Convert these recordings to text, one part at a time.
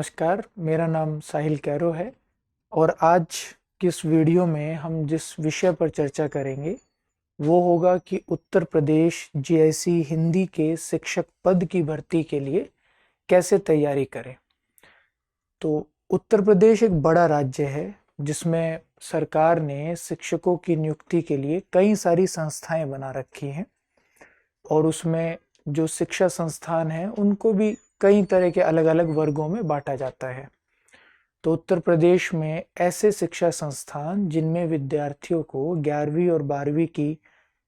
नमस्कार, मेरा नाम साहिल कैरो है और आज की इस वीडियो में हम जिस विषय पर चर्चा करेंगे वो होगा कि उत्तर प्रदेश जीआईसी हिंदी के शिक्षक पद की भर्ती के लिए कैसे तैयारी करें। तो उत्तर प्रदेश एक बड़ा राज्य है जिसमें सरकार ने शिक्षकों की नियुक्ति के लिए कई सारी संस्थाएं बना रखी हैं और उसमें जो शिक्षा संस्थान हैं उनको भी कई तरह के अलग अलग वर्गों में बांटा जाता है। तो उत्तर प्रदेश में ऐसे शिक्षा संस्थान जिनमें विद्यार्थियों को 11वीं और 12वीं की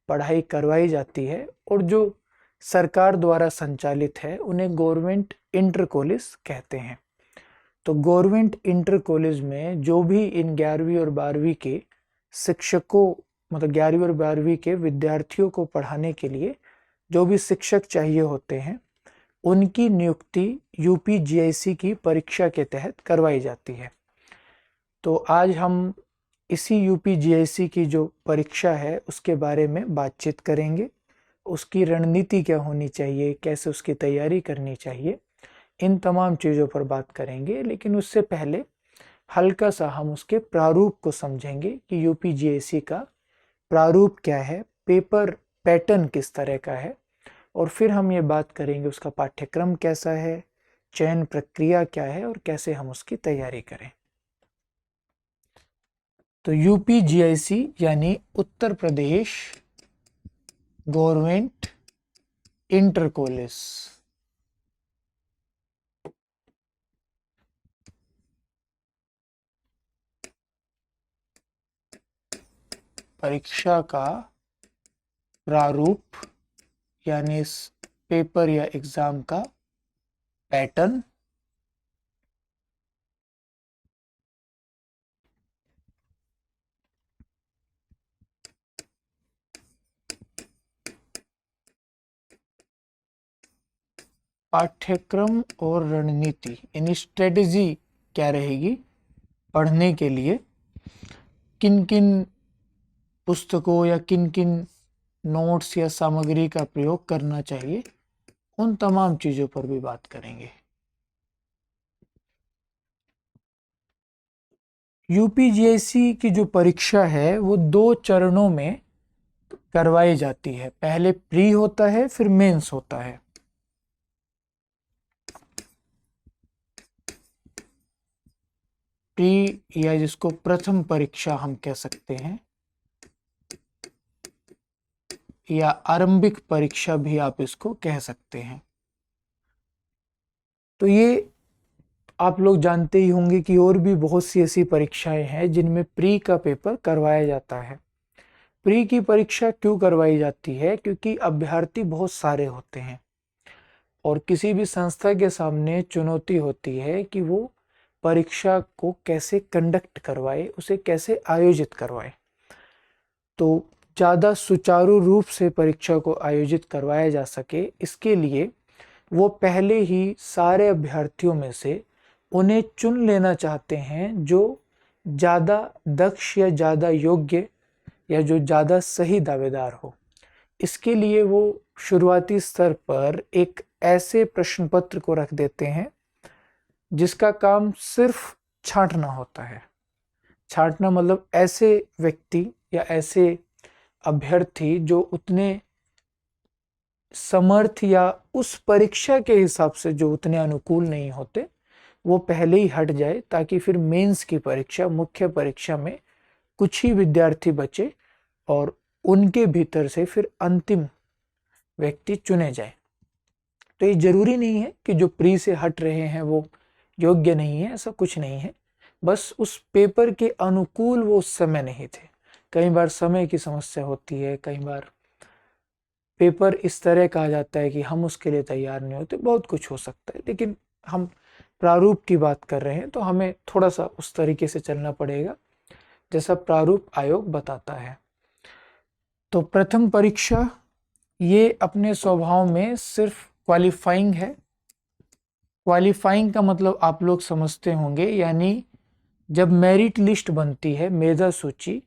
पढ़ाई करवाई जाती है और जो सरकार द्वारा संचालित है उन्हें गवर्नमेंट इंटर कॉलेज कहते हैं। तो गवर्नमेंट इंटर कॉलेज में जो भी इन 11वीं और 12वीं के शिक्षकों मतलब 11वीं और 12वीं के विद्यार्थियों को पढ़ाने के लिए जो भी शिक्षक चाहिए होते हैं उनकी नियुक्ति यूपी जीआईसी की परीक्षा के तहत करवाई जाती है। तो आज हम इसी यूपी जीआईसी की जो परीक्षा है उसके बारे में बातचीत करेंगे, उसकी रणनीति क्या होनी चाहिए, कैसे उसकी तैयारी करनी चाहिए, इन तमाम चीज़ों पर बात करेंगे। लेकिन उससे पहले हल्का सा हम उसके प्रारूप को समझेंगे कि यूपी जीआईसी का प्रारूप क्या है, पेपर पैटर्न किस तरह का है, और फिर हम ये बात करेंगे उसका पाठ्यक्रम कैसा है, चयन प्रक्रिया क्या है और कैसे हम उसकी तैयारी करें। तो यूपी जीआईसी यानी Uttar Pradesh government inter college परीक्षा का प्रारूप यानी इस पेपर या एग्जाम का पैटर्न पाठ्यक्रम और रणनीति यानी स्ट्रेटजी क्या रहेगी पढ़ने के लिए, किन किन पुस्तकों या किन किन नोट्स या सामग्री का प्रयोग करना चाहिए, उन तमाम चीज़ों पर भी बात करेंगे। यूपी जीआईसी की जो परीक्षा है वो 2 चरणों में करवाई जाती है। पहले प्री होता है फिर मेंस होता है। प्री या जिसको प्रथम परीक्षा हम कह सकते हैं या आरंभिक परीक्षा भी आप इसको कह सकते हैं। तो ये आप लोग जानते ही होंगे कि और भी बहुत सी ऐसी परीक्षाएं हैं जिनमें प्री का पेपर करवाया जाता है। प्री की परीक्षा क्यों करवाई जाती है? क्योंकि अभ्यर्थी बहुत सारे होते हैं और किसी भी संस्था के सामने चुनौती होती है कि वो परीक्षा को कैसे कंडक्ट करवाए, उसे कैसे आयोजित करवाए। तो ज़्यादा सुचारू रूप से परीक्षा को आयोजित करवाया जा सके इसके लिए वो पहले ही सारे अभ्यर्थियों में से उन्हें चुन लेना चाहते हैं जो ज़्यादा दक्ष या ज़्यादा योग्य या जो ज़्यादा सही दावेदार हो। इसके लिए वो शुरुआती स्तर पर एक ऐसे प्रश्न पत्र को रख देते हैं जिसका काम सिर्फ छांटना होता है। छांटना मतलब ऐसे व्यक्ति या ऐसे अभ्यर्थी जो उतने समर्थ या उस परीक्षा के हिसाब से जो उतने अनुकूल नहीं होते वो पहले ही हट जाए, ताकि फिर मेंस की परीक्षा मुख्य परीक्षा में कुछ ही विद्यार्थी बचे और उनके भीतर से फिर अंतिम व्यक्ति चुने जाए। तो ये जरूरी नहीं है कि जो प्री से हट रहे हैं वो योग्य नहीं है, ऐसा कुछ नहीं है। बस उस पेपर के अनुकूल वो उस समय नहीं थे। कई बार समय की समस्या होती है, कई बार पेपर इस तरह का आ जाता है कि हम उसके लिए तैयार नहीं होते, बहुत कुछ हो सकता है। लेकिन हम प्रारूप की बात कर रहे हैं तो हमें थोड़ा सा उस तरीके से चलना पड़ेगा जैसा प्रारूप आयोग बताता है। तो प्रथम परीक्षा ये अपने स्वभाव में सिर्फ क्वालिफाइंग है। क्वालिफाइंग का मतलब आप लोग समझते होंगे, यानी जब मेरिट लिस्ट बनती है, मेधा सूची,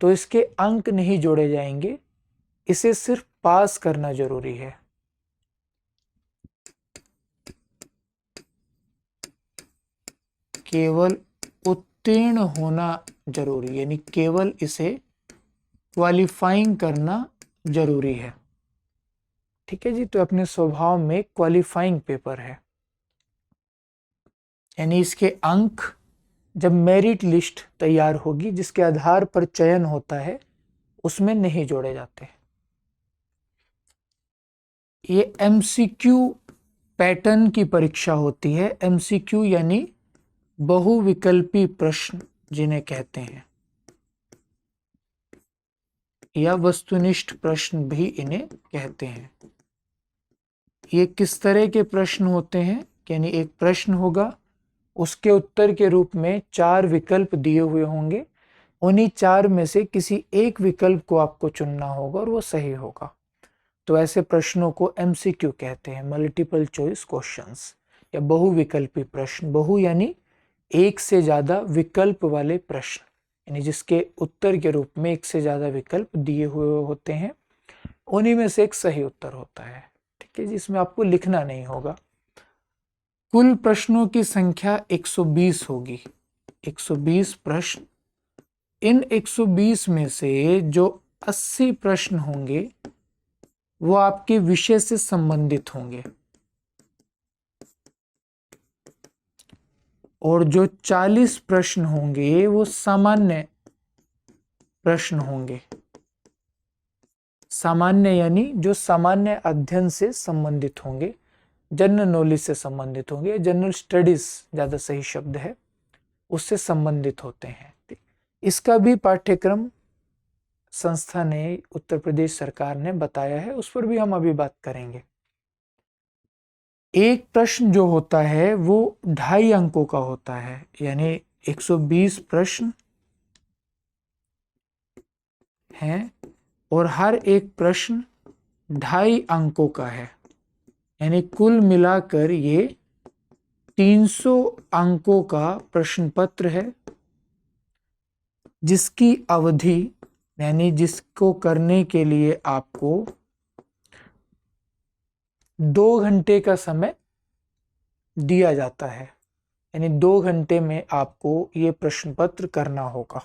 तो इसके अंक नहीं जोड़े जाएंगे, इसे सिर्फ पास करना जरूरी है। केवल उत्तीर्ण होना जरूरी, यानी केवल इसे क्वालिफाइंग करना जरूरी है। ठीक है जी, तो अपने स्वभाव में क्वालिफाइंग पेपर है, यानी इसके अंक जब मेरिट लिस्ट तैयार होगी जिसके आधार पर चयन होता है उसमें नहीं जोड़े जाते। ये एमसीक्यू पैटर्न की परीक्षा होती है। एमसीक्यू यानी बहुविकल्पी प्रश्न जिन्हें कहते हैं, या वस्तुनिष्ठ प्रश्न भी इन्हें कहते हैं। ये किस तरह के प्रश्न होते हैं, यानी एक प्रश्न होगा, उसके उत्तर के रूप में 4 विकल्प दिए हुए होंगे, उन्हीं 4 में से किसी एक विकल्प को आपको चुनना होगा और वो सही होगा। तो ऐसे प्रश्नों को एमसीक्यू कहते हैं, मल्टीपल चॉइस क्वेश्चंस या बहुविकल्पी प्रश्न। बहु यानी एक से ज्यादा विकल्प वाले प्रश्न, यानी जिसके उत्तर के रूप में एक से ज्यादा विकल्प दिए हुए होते हैं, उन्हीं में से एक सही उत्तर होता है। ठीक है, जिसमें आपको लिखना नहीं होगा। कुल प्रश्नों की संख्या 120 होगी, 120 प्रश्न। इन 120 में से जो 80 प्रश्न होंगे वो आपके विषय से संबंधित होंगे, और जो 40 प्रश्न होंगे वो सामान्य प्रश्न होंगे। सामान्य यानी जो सामान्य अध्ययन से संबंधित होंगे, जनरल नॉलेज से संबंधित होंगे, जनरल स्टडीज ज्यादा सही शब्द है, उससे संबंधित होते हैं। इसका भी पाठ्यक्रम संस्था ने, उत्तर प्रदेश सरकार ने बताया है, उस पर भी हम अभी बात करेंगे। एक प्रश्न जो होता है वो 2.5 अंकों का होता है, यानी 120 प्रश्न हैं और हर एक प्रश्न 2.5 अंकों का है, यानी कुल मिलाकर ये 300 अंकों का प्रश्न पत्र है, जिसकी अवधि, यानी जिसको करने के लिए आपको 2 घंटे का समय दिया जाता है, यानी 2 घंटे में आपको ये प्रश्न पत्र करना होगा।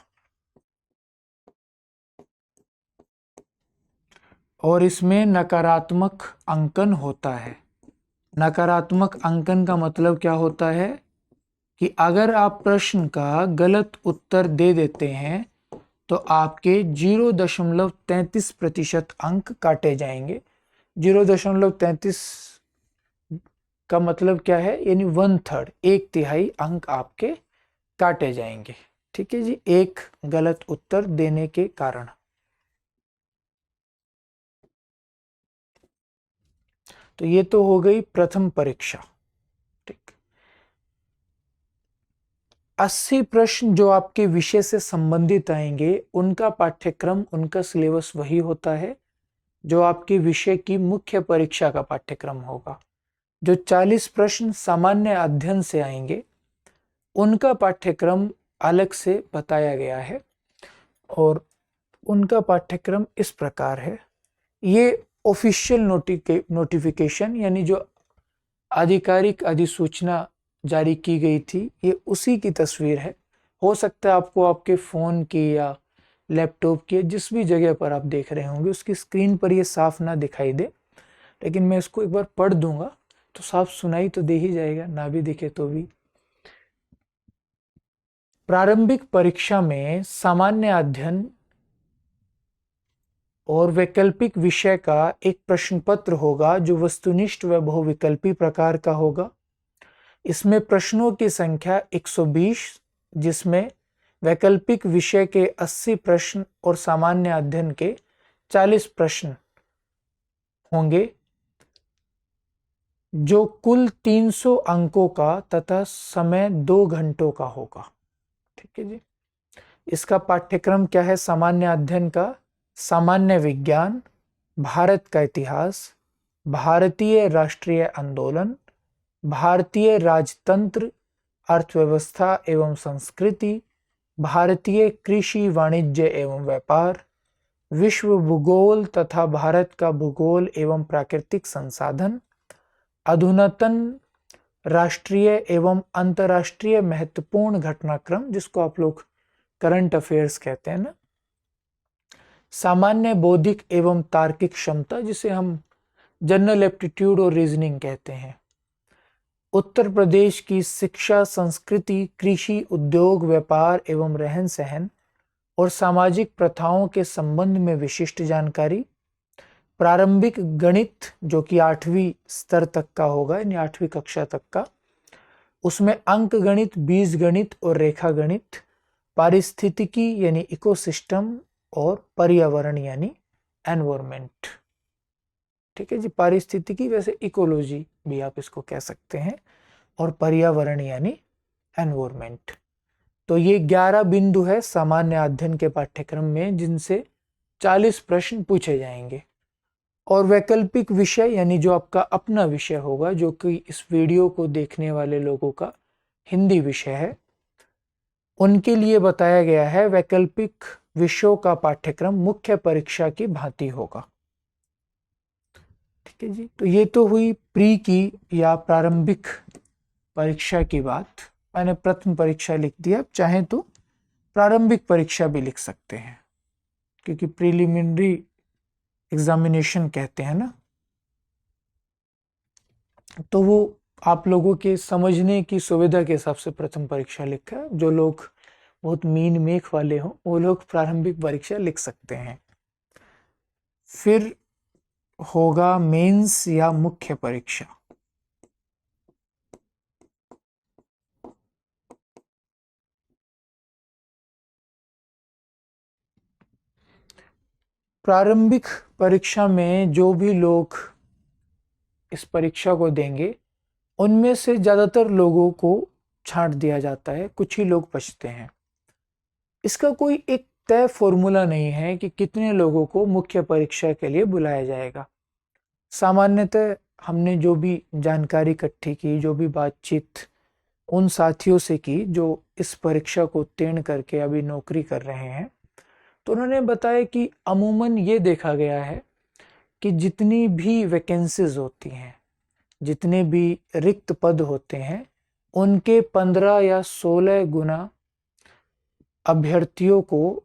और इसमें नकारात्मक अंकन होता है। नकारात्मक अंकन का मतलब क्या होता है कि अगर आप प्रश्न का गलत उत्तर दे देते हैं तो आपके 0.33% अंक काटे जाएंगे। 0.33 का मतलब क्या है, यानी 1/3, 1/3 अंक आपके काटे जाएंगे। ठीक है जी, एक गलत उत्तर देने के कारण। तो ये तो हो गई प्रथम परीक्षा। ठीक, 80 प्रश्न जो आपके विषय से संबंधित आएंगे, उनका पाठ्यक्रम, उनका सिलेबस वही होता है जो आपके विषय की मुख्य परीक्षा का पाठ्यक्रम होगा। जो 40 प्रश्न सामान्य अध्ययन से आएंगे, उनका पाठ्यक्रम अलग से बताया गया है, और उनका पाठ्यक्रम इस प्रकार है। ये ऑफिशियल नोटिफिकेशन, यानी जो आधिकारिक अधिसूचना जारी की गई थी, ये उसी की तस्वीर है। हो सकता है आपको आपके फ़ोन की या लैपटॉप की, जिस भी जगह पर आप देख रहे होंगे, उसकी स्क्रीन पर ये साफ ना दिखाई दे, लेकिन मैं इसको एक बार पढ़ दूंगा तो साफ सुनाई तो दे ही जाएगा, ना भी दिखे तो भी। प्रारंभिक परीक्षा में सामान्य अध्ययन और वैकल्पिक विषय का एक प्रश्न पत्र होगा जो वस्तुनिष्ठ व बहुविकल्पी प्रकार का होगा। इसमें प्रश्नों की संख्या 120, जिसमें वैकल्पिक विषय के 80 प्रश्न और सामान्य अध्ययन के 40 प्रश्न होंगे, जो कुल 300 अंकों का तथा समय 2 घंटों का होगा। ठीक है जी, इसका पाठ्यक्रम क्या है सामान्य अध्ययन का? सामान्य विज्ञान, भारत का इतिहास, भारतीय राष्ट्रीय आंदोलन, भारतीय राजतंत्र, अर्थव्यवस्था एवं संस्कृति, भारतीय कृषि वाणिज्य एवं व्यापार, विश्व भूगोल तथा भारत का भूगोल एवं प्राकृतिक संसाधन, अधुनातन राष्ट्रीय एवं अंतर्राष्ट्रीय महत्वपूर्ण घटनाक्रम, जिसको आप लोग करंट अफेयर्स कहते हैं ना। सामान्य बौद्धिक एवं तार्किक क्षमता, जिसे हम जनरल एप्टीट्यूड और रीजनिंग कहते हैं। उत्तर प्रदेश की शिक्षा, संस्कृति, कृषि, उद्योग, व्यापार एवं रहन सहन और सामाजिक प्रथाओं के संबंध में विशिष्ट जानकारी। प्रारंभिक गणित, जो कि 8वीं स्तर तक का होगा, यानी 8वीं कक्षा तक का, उसमें अंक गणित, बीज गणित और रेखा गणित। पारिस्थितिकी यानी इकोसिस्टम और पर्यावरण यानी एनवायरमेंट। ठीक है जी, पारिस्थितिकी वैसे इकोलॉजी भी आप इसको कह सकते हैं, और पर्यावरण यानी एनवायरमेंट। तो ये 11 बिंदु है सामान्य अध्ययन के पाठ्यक्रम में, जिनसे 40 प्रश्न पूछे जाएंगे। और वैकल्पिक विषय यानी जो आपका अपना विषय होगा, जो कि इस वीडियो को देखने वाले लोगों का हिंदी विषय है, उनके लिए बताया गया है वैकल्पिक विषयों का पाठ्यक्रम मुख्य परीक्षा की भांति होगा। ठीक है जी, तो ये तो हुई प्री की या प्रारंभिक परीक्षा की बात। मैंने प्रथम परीक्षा लिख दिया, आप चाहें तो प्रारंभिक परीक्षा भी लिख सकते हैं, क्योंकि प्रीलिमिनरी एग्जामिनेशन कहते हैं ना, तो वो आप लोगों के समझने की सुविधा के हिसाब से प्रथम परीक्षा लिखा है। जो लोग बहुत मीन मेख वाले हों, वो लोग प्रारंभिक परीक्षा लिख सकते हैं। फिर होगा मेंस या मुख्य परीक्षा। प्रारंभिक परीक्षा में जो भी लोग इस परीक्षा को देंगे, उनमें से ज्यादातर लोगों को छांट दिया जाता है, कुछ ही लोग बचते हैं। इसका कोई एक तय फॉर्मूला नहीं है कि कितने लोगों को मुख्य परीक्षा के लिए बुलाया जाएगा। सामान्यतः हमने जो भी जानकारी इकट्ठी की, जो भी बातचीत उन साथियों से की जो इस परीक्षा को उत्तीर्ण करके अभी नौकरी कर रहे हैं, तो उन्होंने बताया कि अमूमन ये देखा गया है कि जितनी भी वैकेंसीज होती हैं, जितने भी रिक्त पद होते हैं, उनके 15 या 16 गुना अभ्यर्थियों को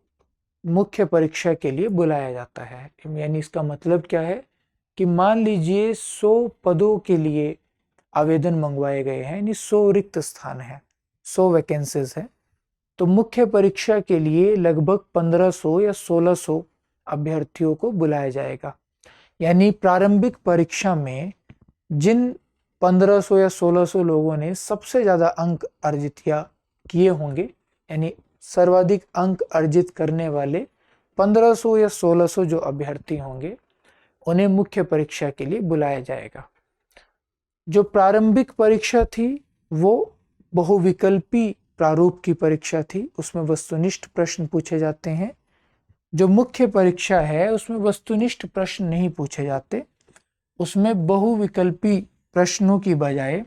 मुख्य परीक्षा के लिए बुलाया जाता है। यानी इसका मतलब क्या है कि मान लीजिए 100 पदों के लिए आवेदन मंगवाए गए हैं, यानी 100 रिक्त स्थान है, 100 वैकेंसीज है, तो मुख्य परीक्षा के लिए लगभग 1500 या 1600 अभ्यर्थियों को बुलाया जाएगा। यानी प्रारंभिक परीक्षा में जिन 1500 या 1600 लोगों ने सबसे ज्यादा अंक अर्जित किए होंगे, यानी सर्वाधिक अंक अर्जित करने वाले 1500 या 1600 जो अभ्यर्थी होंगे, उन्हें मुख्य परीक्षा के लिए बुलाया जाएगा। जो प्रारंभिक परीक्षा थी वो बहुविकल्पी प्रारूप की परीक्षा थी, उसमें वस्तुनिष्ठ प्रश्न पूछे जाते हैं। जो मुख्य परीक्षा है उसमें वस्तुनिष्ठ प्रश्न नहीं पूछे जाते, उसमें बहुविकल्पी प्रश्नों की बजाय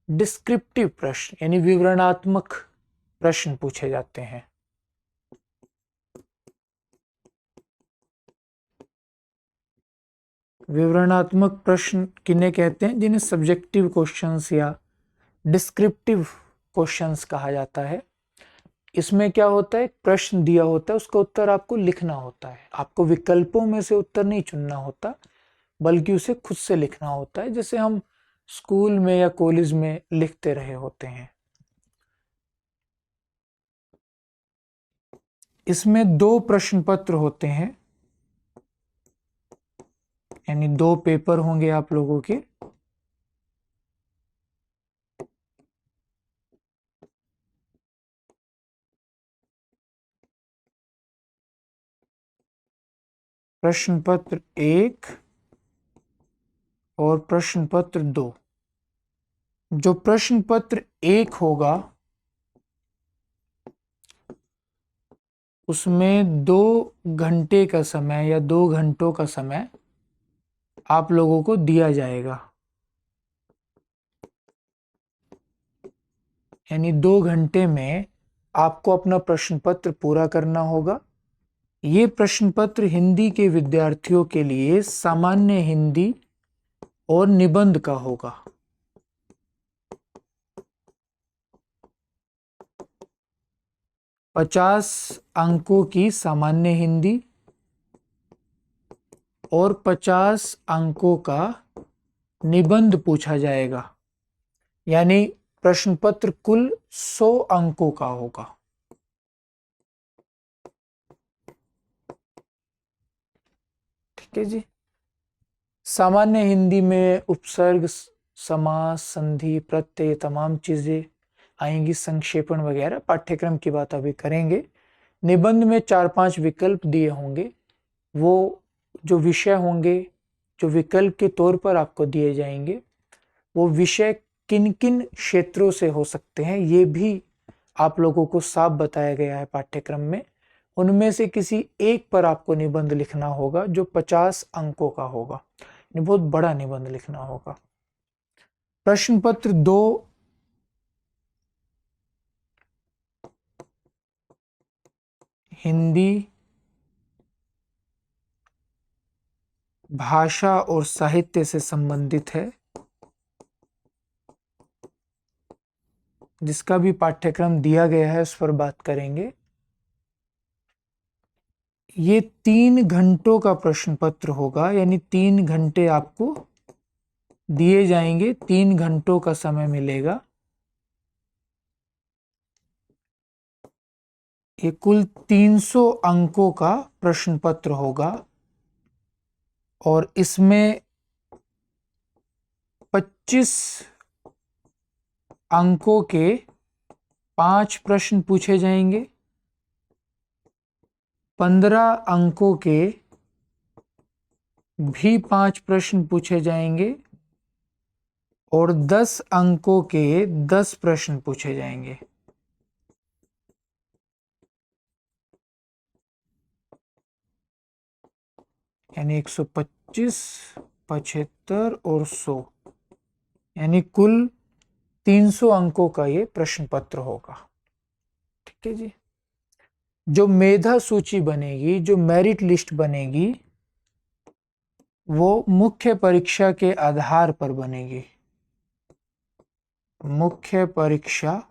डिस्क्रिप्टिव प्रश्न यानी विवरणात्मक प्रश्न पूछे जाते हैं। विवरणात्मक प्रश्न किन्हें कहते हैं? जिन्हें सब्जेक्टिव क्वेश्चंस या डिस्क्रिप्टिव क्वेश्चंस कहा जाता है। इसमें क्या होता है, प्रश्न दिया होता है, उसका उत्तर आपको लिखना होता है। आपको विकल्पों में से उत्तर नहीं चुनना होता, बल्कि उसे खुद से लिखना होता है, जैसे हम स्कूल में या कॉलेज में लिखते रहे होते हैं। इसमें 2 प्रश्न पत्र होते हैं, यानी 2 पेपर होंगे आप लोगों के। प्रश्न पत्र 1 और प्रश्न पत्र 2। जो प्रश्न पत्र 1 होगा उसमें 2 घंटे का समय या 2 घंटों का समय आप लोगों को दिया जाएगा, यानी 2 घंटे में आपको अपना प्रश्न पत्र पूरा करना होगा। ये प्रश्न पत्र हिंदी के विद्यार्थियों के लिए सामान्य हिंदी और निबंध का होगा। पचास अंकों की सामान्य हिंदी और 50 अंकों का निबंध पूछा जाएगा, यानी प्रश्न पत्र कुल 100 अंकों का होगा। ठीक है जी। सामान्य हिंदी में उपसर्ग, समास, संधि, प्रत्यय, तमाम चीजें आएंगी, संक्षेपण वगैरह। पाठ्यक्रम की बात अभी करेंगे। निबंध में 4-5 विकल्प दिए होंगे, वो जो विषय होंगे जो विकल्प के तौर पर आपको दिए जाएंगे, वो विषय किन किन क्षेत्रों से हो सकते हैं ये भी आप लोगों को साफ बताया गया है पाठ्यक्रम में। उनमें से किसी एक पर आपको निबंध लिखना होगा जो 50 अंकों का होगा, बहुत बड़ा निबंध लिखना होगा। प्रश्न पत्र 2 हिंदी भाषा और साहित्य से संबंधित है, जिसका भी पाठ्यक्रम दिया गया है उस पर बात करेंगे। ये 3 घंटों का प्रश्न पत्र होगा, यानी 3 घंटे आपको दिए जाएंगे, 3 घंटों का समय मिलेगा। ये कुल 300 अंकों का प्रश्न पत्र होगा और इसमें 25 अंकों के 5 प्रश्न पूछे जाएंगे, 15 अंकों के भी 5 प्रश्न पूछे जाएंगे और 10 अंकों के 10 प्रश्न पूछे जाएंगे। यानी 125, 75 और 100, यानी कुल 300 अंकों का ये प्रश्न पत्र होगा। ठीक है जी। जो मेधा सूची बनेगी, जो मेरिट लिस्ट बनेगी, वो मुख्य परीक्षा के आधार पर बनेगी। मुख्य परीक्षा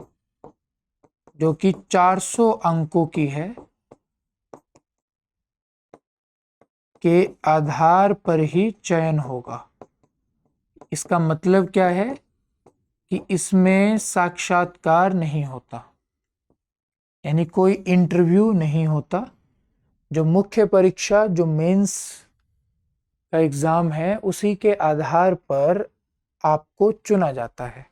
जो कि 400 अंकों की है के आधार पर ही चयन होगा। इसका मतलब क्या है कि इसमें साक्षात्कार नहीं होता, यानी कोई इंटरव्यू नहीं होता। जो मुख्य परीक्षा, जो मेंस का एग्जाम है, उसी के आधार पर आपको चुना जाता है।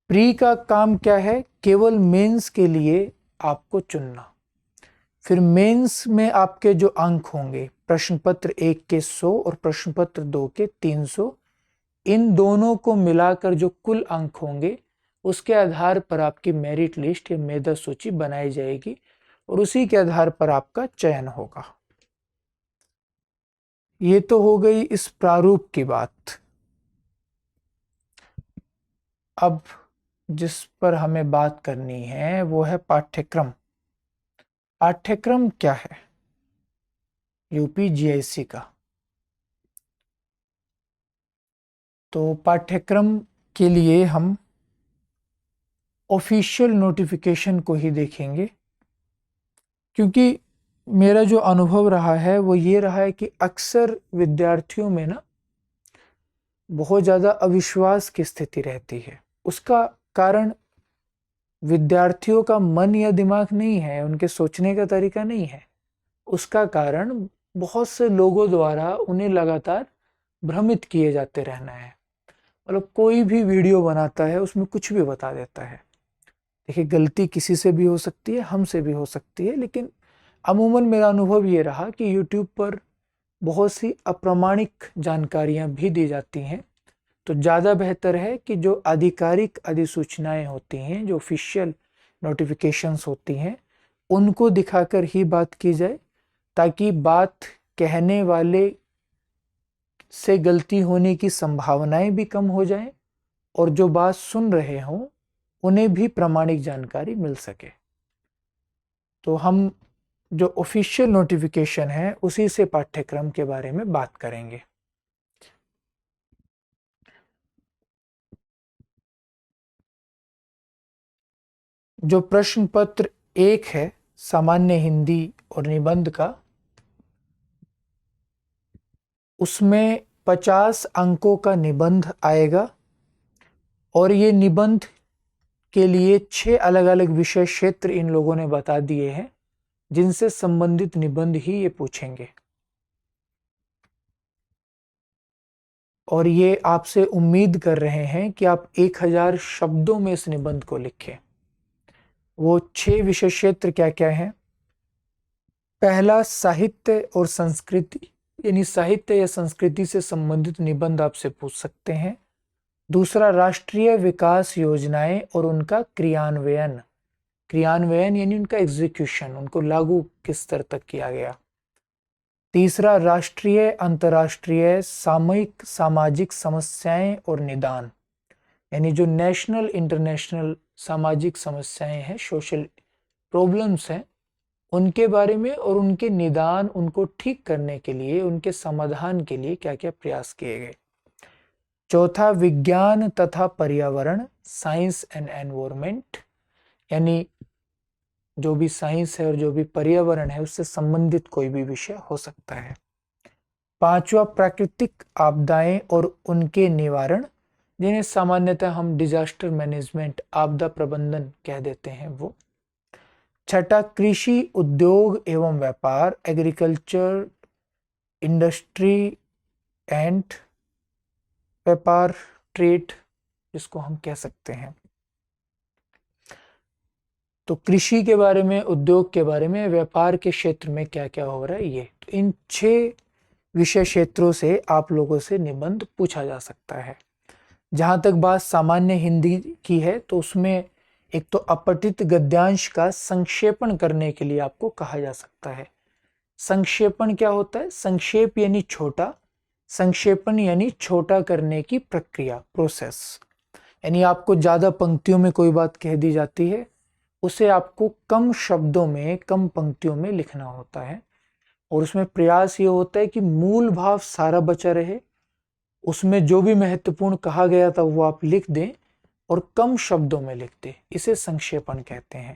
प्री का काम क्या है? केवल मेंस के लिए आपको चुनना। फिर मेंस में आपके जो अंक होंगे, प्रश्न पत्र 1 के 100 और प्रश्न पत्र 2 के 300, इन दोनों को मिलाकर जो कुल अंक होंगे, उसके आधार पर आपकी मेरिट लिस्ट या मेधा सूची बनाई जाएगी और उसी के आधार पर आपका चयन होगा। ये तो हो गई इस प्रारूप की बात। अब जिस पर हमें बात करनी है वो है पाठ्यक्रम। पाठ्यक्रम क्या है यूपीजीआईसी का? तो पाठ्यक्रम के लिए हम ऑफिशियल नोटिफिकेशन को ही देखेंगे, क्योंकि मेरा जो अनुभव रहा है वो ये रहा है कि अक्सर विद्यार्थियों में ना बहुत ज़्यादा अविश्वास की स्थिति रहती है। उसका कारण विद्यार्थियों का मन या दिमाग नहीं है, उनके सोचने का तरीका नहीं है। उसका कारण बहुत से लोगों द्वारा उन्हें लगातार भ्रमित किए जाते रहना है। मतलब कोई भी वीडियो बनाता है उसमें कुछ भी बता देता है। देखिए, गलती किसी से भी हो सकती है, हमसे भी हो सकती है, लेकिन अमूमन मेरा अनुभव ये रहा कि YouTube पर बहुत सी अप्रामाणिक जानकारियां भी दी जाती हैं। तो ज़्यादा बेहतर है कि जो आधिकारिक अधिसूचनाएं होती हैं, जो ऑफिशियल नोटिफिकेशंस होती हैं, उनको दिखाकर ही बात की जाए, ताकि बात कहने वाले से गलती होने की संभावनाएं भी कम हो जाएं और जो बात सुन रहे हों उन्हें भी प्रामाणिक जानकारी मिल सके। तो हम जो ऑफिशियल नोटिफिकेशन है उसी से पाठ्यक्रम के बारे में बात करेंगे। जो प्रश्न पत्र 1 है सामान्य हिंदी और निबंध का, उसमें 50 अंकों का निबंध आएगा और ये निबंध के लिए 6 अलग अलग विषय क्षेत्र इन लोगों ने बता दिए हैं जिनसे संबंधित निबंध ही ये पूछेंगे। और ये आपसे उम्मीद कर रहे हैं कि आप 1000 शब्दों में इस निबंध को लिखें। वो 6 विषय क्षेत्र क्या क्या हैं? पहला, साहित्य और संस्कृति, यानी साहित्य या संस्कृति से संबंधित निबंध आपसे पूछ सकते हैं। दूसरा, राष्ट्रीय विकास योजनाएं और उनका क्रियान्वयन, क्रियान्वयन यानी उनका एग्जीक्यूशन, उनको लागू किस स्तर तक किया गया। तीसरा, राष्ट्रीय अंतर्राष्ट्रीय सामयिक सामाजिक समस्याएं और निदान, यानी जो नेशनल इंटरनेशनल सामाजिक समस्याएं हैं, सोशल प्रॉब्लम्स हैं, उनके बारे में और उनके निदान, उनको ठीक करने के लिए, उनके समाधान के लिए क्या क्या प्रयास किए गए। चौथा, विज्ञान तथा पर्यावरण, साइंस एंड एनवायरनमेंट, यानी जो भी साइंस है और जो भी पर्यावरण है उससे संबंधित कोई भी विषय हो सकता है। पांचवा, प्राकृतिक आपदाएं और उनके निवारण, जिन्हें सामान्यतः हम डिजास्टर मैनेजमेंट, आपदा प्रबंधन कह देते हैं, वो। छठा, कृषि उद्योग एवं व्यापार, एग्रीकल्चर इंडस्ट्री एंड व्यापार, ट्रेड जिसको हम कह सकते हैं। तो कृषि के बारे में, उद्योग के बारे में, व्यापार के क्षेत्र में क्या क्या हो रहा है ये। तो इन 6 विषय क्षेत्रों से आप लोगों से निबंध पूछा जा सकता है। जहां तक बात सामान्य हिंदी की है तो उसमें एक तो अपठित गद्यांश का संक्षेपण करने के लिए आपको कहा जा सकता है। संक्षेपण क्या होता है? संक्षेप यानी छोटा, संक्षेपण यानी छोटा करने की प्रक्रिया, प्रोसेस। यानी आपको ज्यादा पंक्तियों में कोई बात कह दी जाती है, उसे आपको कम शब्दों में, कम पंक्तियों में लिखना होता है। और उसमें प्रयास ये होता है कि मूल भाव सारा बचा रहे, उसमें जो भी महत्वपूर्ण कहा गया था वो आप लिख दें और कम शब्दों में लिख दें। इसे संक्षेपण कहते हैं।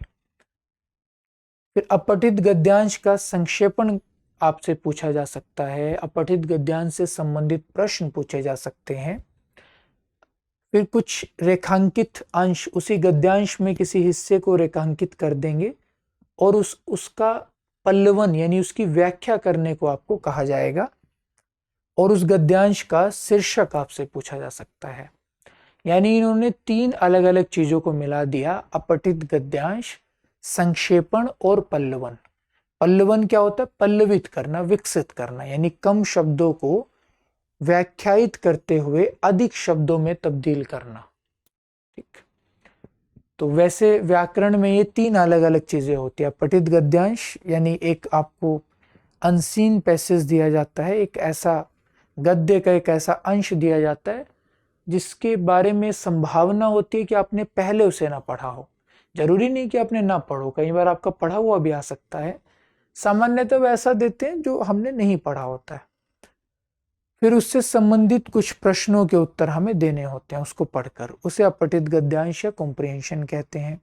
फिर अपठित गद्यांश का संक्षेपण आपसे पूछा जा सकता है। अपठित गद्यांश से संबंधित प्रश्न पूछे जा सकते हैं। फिर कुछ रेखांकित अंश, उसी गद्यांश में किसी हिस्से को रेखांकित कर देंगे और उसका पल्लवन यानी उसकी व्याख्या करने को आपको कहा जाएगा। और उस गद्यांश का शीर्षक आपसे पूछा जा सकता है। यानी इन्होंने 3 अलग अलग चीजों को मिला दिया, अपठित गद्यांश, संक्षेपण और पल्लवन। पल्लवन क्या होता है? पल्लवित करना, विकसित करना, यानी कम शब्दों को व्याख्यायित करते हुए अधिक शब्दों में तब्दील करना। ठीक, तो वैसे व्याकरण में ये 3 अलग अलग चीजें होती है। अपठित गद्यांश यानी एक आपको अनसीन पैसेज दिया जाता है, एक ऐसा गद्य का एक ऐसा अंश दिया जाता है जिसके बारे में संभावना होती है कि आपने पहले उसे ना पढ़ा हो। जरूरी नहीं कि आपने ना पढ़ो, कई बार आपका पढ़ा हुआ भी आ सकता है। सामान्यतः वो ऐसा देते हैं जो हमने नहीं पढ़ा होता है। फिर उससे संबंधित कुछ प्रश्नों के उत्तर हमें देने होते हैं उसको पढ़कर, उसे अपठित गद्यांश या कॉम्प्रिहेंशन कहते हैं।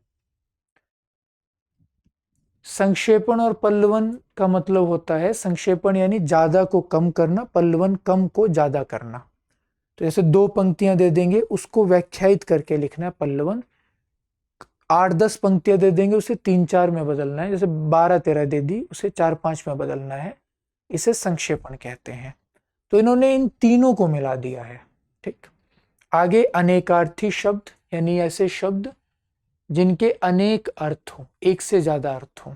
संक्षेपण और पल्लवन का मतलब होता है, संक्षेपण यानी ज्यादा को कम करना, पल्लवन कम को ज्यादा करना। तो जैसे 2 पंक्तियां दे देंगे, उसको व्याख्यायित करके लिखना है पल्लवन। 8-10 पंक्तियां दे देंगे, उसे 3-4 में बदलना है। जैसे 12-13 दे दी, उसे 4-5 में बदलना है। इसे संक्षेपण कहते हैं। तो इन्होंने इन तीनों को मिला दिया है। ठीक, आगे अनेकार्थी शब्द, यानी ऐसे शब्द जिनके अनेक अर्थ हो, एक से ज्यादा अर्थ हो।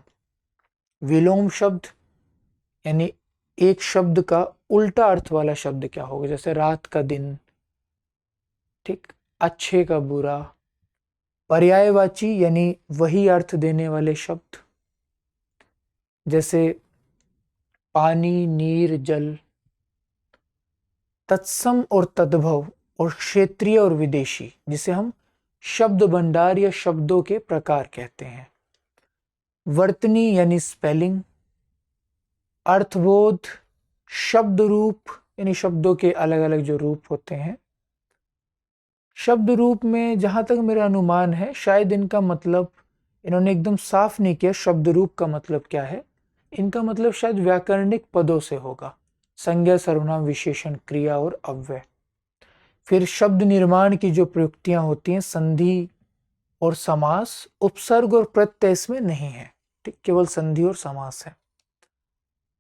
विलोम शब्द, यानी एक शब्द का उल्टा अर्थ वाला शब्द क्या होगा, जैसे रात का दिन, ठीक, अच्छे का बुरा। पर्यायवाची यानी वही अर्थ देने वाले शब्द, जैसे पानी, नीर, जल। तत्सम और तद्भव और क्षेत्रीय और विदेशी, जिसे हम शब्द भंडार या शब्दों के प्रकार कहते हैं। वर्तनी यानी स्पेलिंग। अर्थबोध, शब्द रूप यानी शब्दों के अलग अलग जो रूप होते हैं। शब्द रूप में जहां तक मेरा अनुमान है शायद इनका मतलब इन्होंने एकदम साफ नहीं किया शब्द रूप का मतलब क्या है। इनका मतलब शायद व्याकरणिक पदों से होगा, संज्ञा, सर्वनाम, विशेषण, क्रिया और अव्यय। फिर शब्द निर्माण की जो प्रयुक्तियां होती हैं, संधि और समास, उपसर्ग और प्रत्यय इसमें नहीं है, ठीक, केवल संधि और समास है।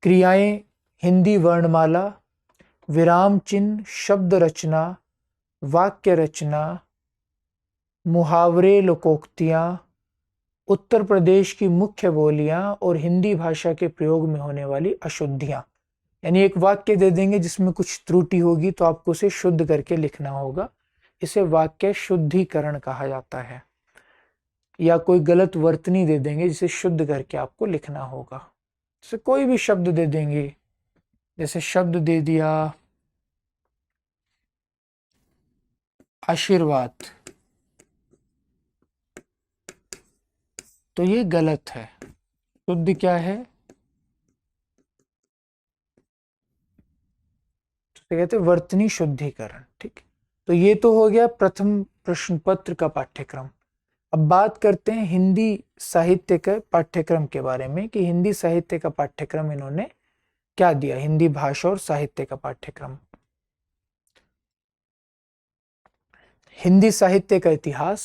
क्रियाएं, हिंदी वर्णमाला, विराम चिन्ह, शब्द रचना, वाक्य रचना, मुहावरे, लोकोक्तियां, उत्तर प्रदेश की मुख्य बोलियां और हिंदी भाषा के प्रयोग में होने वाली अशुद्धियां। यानी एक वाक्य दे देंगे जिसमें कुछ त्रुटि होगी तो आपको उसे शुद्ध करके लिखना होगा, इसे वाक्य शुद्धिकरण कहा जाता है। या कोई गलत वर्तनी दे देंगे जिसे शुद्ध करके आपको लिखना होगा। जैसे कोई भी शब्द दे देंगे, जैसे शब्द दे दिया आशीर्वाद, तो ये गलत है। शुद्ध क्या है, तो कहते हैं वर्तनी शुद्धिकरण, ठीक। तो ये तो हो गया प्रथम प्रश्न पत्र का पाठ्यक्रम। अब बात करते हैं हिंदी साहित्य के पाठ्यक्रम के बारे में कि हिंदी साहित्य का पाठ्यक्रम इन्होंने क्या दिया, हिंदी भाषा और साहित्य का पाठ्यक्रम। हिंदी साहित्य का इतिहास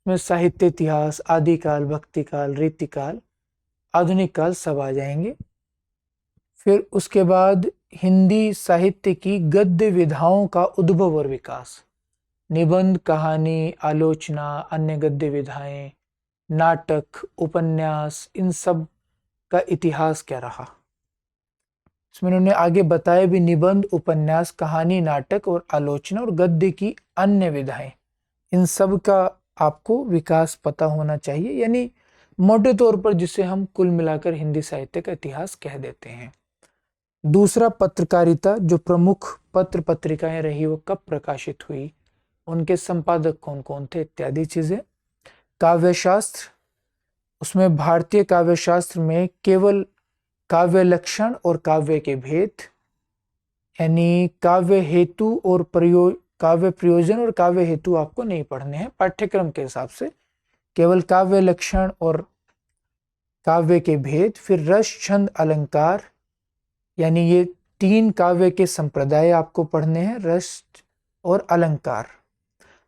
में साहित्य इतिहास, आदिकाल, भक्तिकाल, रीतिकाल, आधुनिक काल सब आ जाएंगे। फिर उसके बाद हिंदी साहित्य की गद्य विधाओं का उद्भव और विकास, निबंध, कहानी, आलोचना, अन्य गद्य विधाएं, नाटक, उपन्यास, इन सब का इतिहास क्या रहा। इसमें उन्होंने आगे बताया भी, निबंध, उपन्यास, कहानी, नाटक और आलोचना और गद्य की अन्य विधाएं, इन सब का आपको विकास पता होना चाहिए। यानी मोटे तौर पर जिसे हम कुल मिलाकर हिंदी साहित्य का इतिहास कह देते हैं। दूसरा, पत्रकारिता, जो प्रमुख पत्र पत्रिकाएं रही वो कब प्रकाशित हुई, उनके संपादक कौन कौन थे, इत्यादि चीजें। काव्यशास्त्र, उसमें भारतीय काव्यशास्त्र में केवल काव्य लक्षण और काव्य के भेद, यानी काव्य हेतु और काव्य प्रयोजन और काव्य हेतु आपको नहीं पढ़ने हैं पाठ्यक्रम के हिसाब से, केवल काव्य लक्षण और काव्य के भेद। फिर रस, छंद, अलंकार, यानी ये तीन काव्य के संप्रदाय आपको पढ़ने हैं, रस और अलंकार।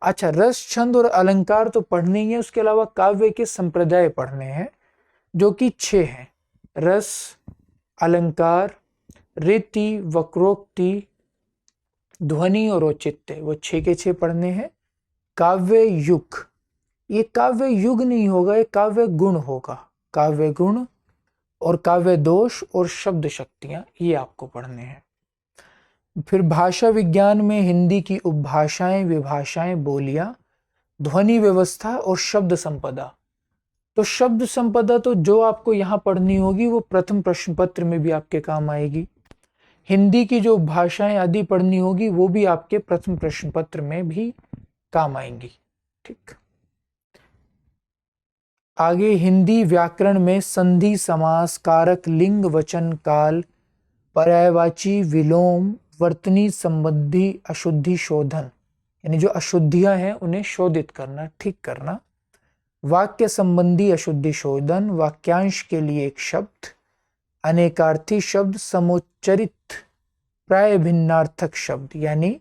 अच्छा, रस, छंद और अलंकार तो पढ़ने ही है, उसके अलावा काव्य के संप्रदाय पढ़ने हैं जो कि 6 हैं, रस, अलंकार, रीति, वक्रोक्ति, ध्वनि और औचित्य, वो 6 के 6 पढ़ने हैं। काव्य युग, ये काव्य युग नहीं होगा, ये काव्य गुण होगा, काव्य गुण और काव्य दोष और शब्द शक्तियां, ये आपको पढ़ने हैं। फिर भाषा विज्ञान में हिंदी की उपभाषाएं, विभाषाएं, बोलियां, ध्वनि व्यवस्था और शब्द संपदा। तो शब्द संपदा तो जो आपको यहाँ पढ़नी होगी वो प्रथम प्रश्न पत्र में भी आपके काम आएगी। हिंदी की जो भाषाएं आदि पढ़नी होगी वो भी आपके प्रथम प्रश्न पत्र में भी काम आएंगी, ठीक। आगे हिंदी व्याकरण में संधि, समास, कारक, लिंग, वचन, काल, पर्यायवाची, विलोम, वर्तनी संबंधी अशुद्धि शोधन, यानी जो अशुद्धियां हैं उन्हें शोधित करना, ठीक करना। वाक्य संबंधी अशुद्धि शोधन, वाक्यांश के लिए एक शब्द, अनेकार्थी शब्द, समोच्चरित प्राय भिन्नार्थक शब्द, यानी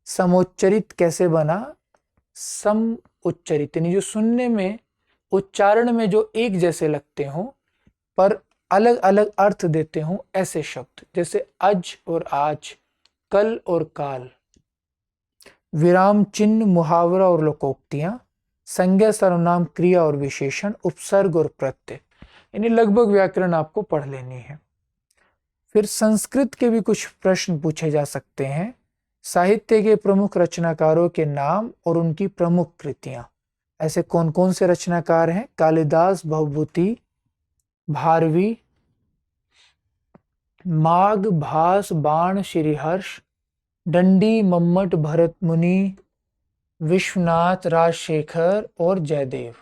समोच्चरित कैसे बना, सम उच्चरित, यानी जो सुनने में उच्चारण में जो एक जैसे लगते हों पर अलग अलग अर्थ देते हों ऐसे शब्द, जैसे अज और आज, कल और काल। विराम चिन्ह, मुहावरा और लोकोक्तियां, संज्ञा, सर्वनाम, क्रिया और विशेषण, उपसर्ग और प्रत्यय, यानी लगभग व्याकरण आपको पढ़ लेनी है। फिर संस्कृत के भी कुछ प्रश्न पूछे जा सकते हैं। साहित्य के प्रमुख रचनाकारों के नाम और उनकी प्रमुख कृतियां, ऐसे कौन कौन से रचनाकार हैं, कालिदास, भवभूति, भारवी, माघ, भास, बाण, श्रीहर्ष, दंडी, मम्मट, भरत मुनि, विश्वनाथ, राजशेखर और जयदेव।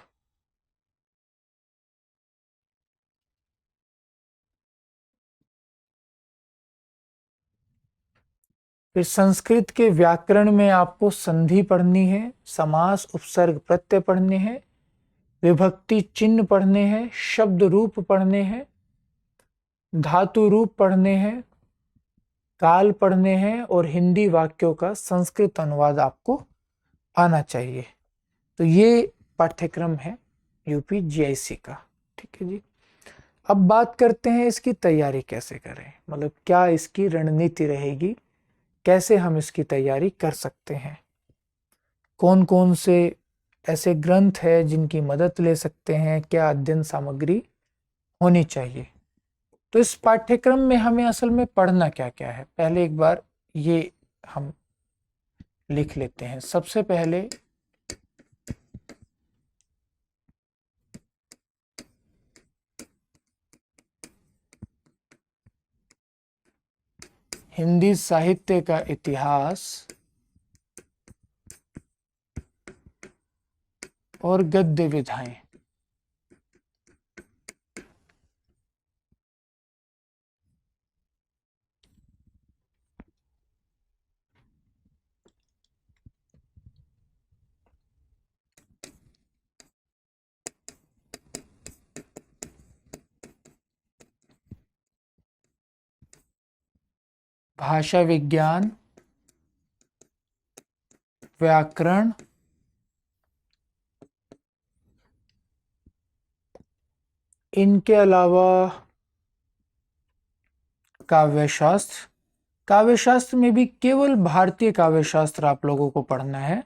फिर संस्कृत के व्याकरण में आपको संधि पढ़नी है, समास, उपसर्ग, प्रत्यय पढ़ने हैं, विभक्ति चिन्ह पढ़ने हैं, शब्द रूप पढ़ने हैं, धातु रूप पढ़ने हैं, काल पढ़ने हैं और हिंदी वाक्यों का संस्कृत अनुवाद आपको आना चाहिए। तो ये पाठ्यक्रम है यूपी जीआईसी का। ठीक है जी। अब बात करते हैं इसकी तैयारी कैसे करें, मतलब क्या इसकी रणनीति रहेगी, कैसे हम इसकी तैयारी कर सकते हैं, कौन कौन से ऐसे ग्रंथ है जिनकी मदद ले सकते हैं, क्या अध्ययन सामग्री होनी चाहिए। तो इस पाठ्यक्रम में हमें असल में पढ़ना क्या क्या है, पहले एक बार ये हम लिख लेते हैं। सबसे पहले हिंदी साहित्य का इतिहास और गद्य विधाएं। भाषा विज्ञान, व्याकरण, इनके अलावा काव्यशास्त्र। काव्यशास्त्र में भी केवल भारतीय काव्यशास्त्र आप लोगों को पढ़ना है,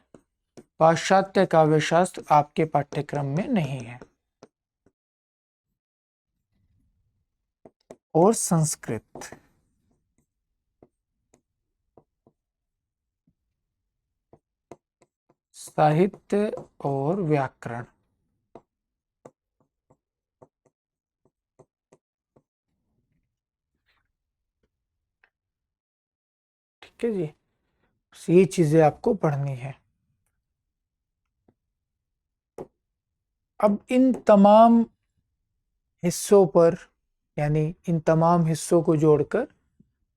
पाश्चात्य काव्यशास्त्र आपके पाठ्यक्रम में नहीं है। और संस्कृत। साहित्य और व्याकरण। ठीक है जी, ये चीजें आपको पढ़नी है। अब इन तमाम हिस्सों पर, यानी इन तमाम हिस्सों को जोड़कर